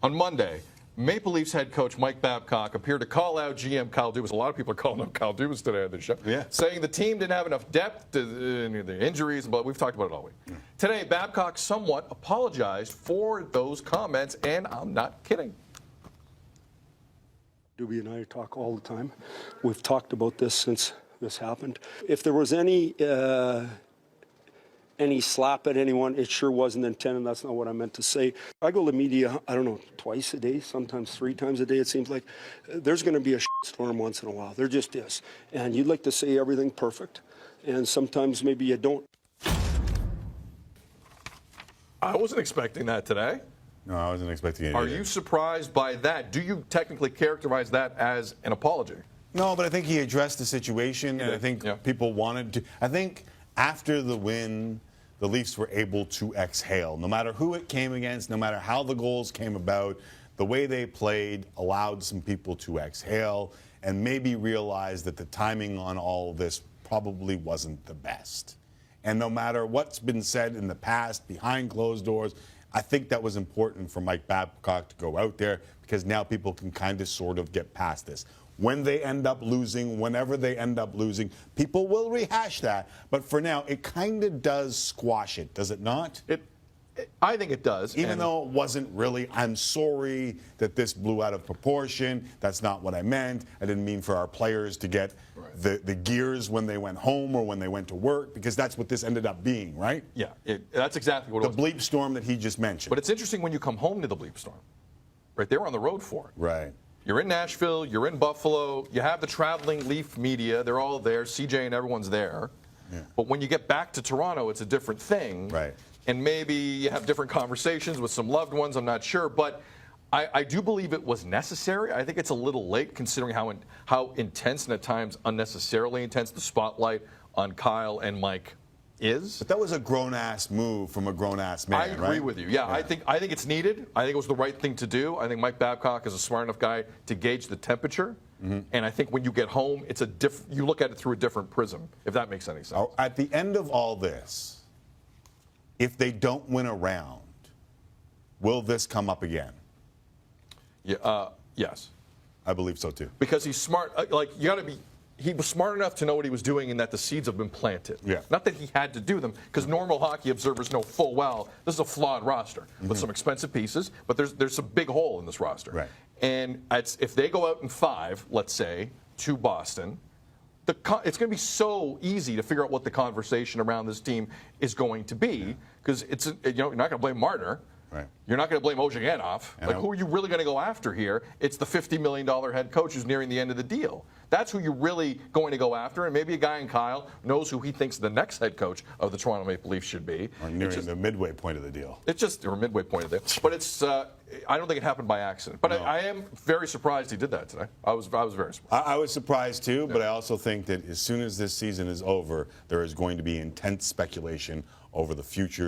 On Monday, Maple Leafs head coach Mike Babcock appeared to call out GM Kyle Dubas. A lot of people are calling out Kyle Dubas today on the show, saying the team didn't have enough depth, the injuries, but we've talked about it all week. Today, Babcock somewhat apologized for those comments, and I'm not kidding. Doobie and I talk all the time. We've talked about this since this happened. If there was any slap at anyone, it sure wasn't intended. That's not what I meant to say. I go to media, I don't know, twice a day, sometimes 3 times a day, it seems like. There's going to be a storm once in a while. There just is. And you'd like to say everything perfect, and sometimes maybe you don't. I wasn't expecting that today. No, I wasn't expecting it. Are you surprised by that? Do you technically characterize that as an apology? No, but I think he addressed the situation, and I think people wanted to. I think after the win, the Leafs were able to exhale. No matter who it came against, no matter how the goals came about, the way they played allowed some people to exhale and maybe realize that the timing on all of this probably wasn't the best. And no matter what's been said in the past, behind closed doors, I think that was important for Mike Babcock to go out there because now people can kind of sort of get past this. When they end up losing, whenever they end up losing, people will rehash that. But for now, it kind of does squash it, does it not? I think it does. Even though it wasn't really, I'm sorry that this blew out of proportion. That's not what I meant. I didn't mean for our players to get the gears when they went home or when they went to work, because that's what this ended up being, right? Yeah, that's exactly what it was. The bleep storm that he just mentioned. But it's interesting when you come home to the bleep storm. Right, they were on the road for it. Right. You're in Nashville, you're in Buffalo, you have the traveling Leaf media, they're all there, CJ and everyone's there. Yeah. But when you get back to Toronto, it's a different thing. Right. And maybe you have different conversations with some loved ones, I'm not sure. But I do believe it was necessary. I think it's a little late considering how intense and at times unnecessarily intense the spotlight on Kyle and Mike is. But that was a grown-ass move from a grown-ass man, I agree with you. Yeah, I think it's needed. I think it was the right thing to do. I think Mike Babcock is a smart enough guy to gauge the temperature. And I think when you get home, it's you look at it through a different prism, if that makes any sense. At the end of all this, if they don't win a round, will this come up again? Yeah, yes. I believe so too. Because he's smart. He was smart enough to know what he was doing and that the seeds have been planted. Yeah. Not that he had to do them, because normal hockey observers know full well this is a flawed roster with some expensive pieces, but there's a big hole in this roster. Right. And if they go out in 5, let's say, to Boston, it's going to be so easy to figure out what the conversation around this team is going to be, because you're not going to blame Marner. Right. You're not going to blame Ozhiganov. Who are you really going to go after here? It's the $50 million head coach who's nearing the end of the deal. That's who you're really going to go after. And maybe a guy in Kyle knows who he thinks the next head coach of the Toronto Maple Leafs should be. Or nearing the midway point of the deal. Or midway point of the deal. But I don't think it happened by accident. But no. I am very surprised he did that today. I was very surprised. I was surprised too, but I also think that as soon as this season is over, there is going to be intense speculation over the future